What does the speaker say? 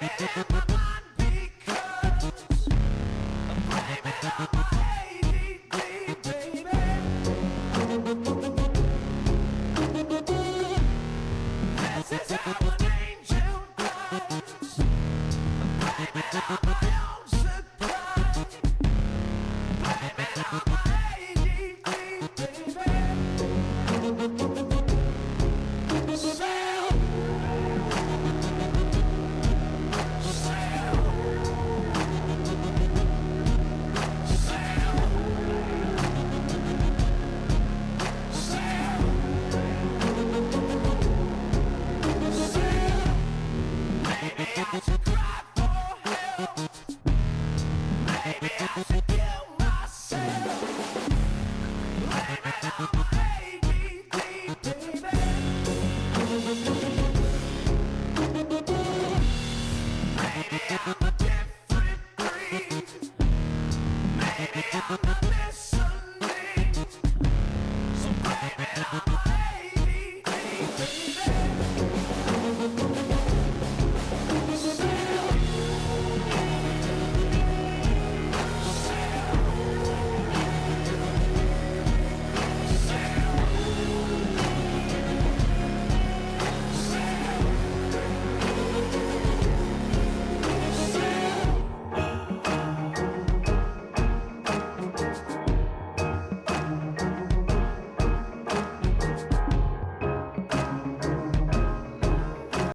in my mind because I'm blaming on my ADD, baby. This is how an angel does. I'm blaming on my own surprise. Blaming on my ADD, baby. Maybe I should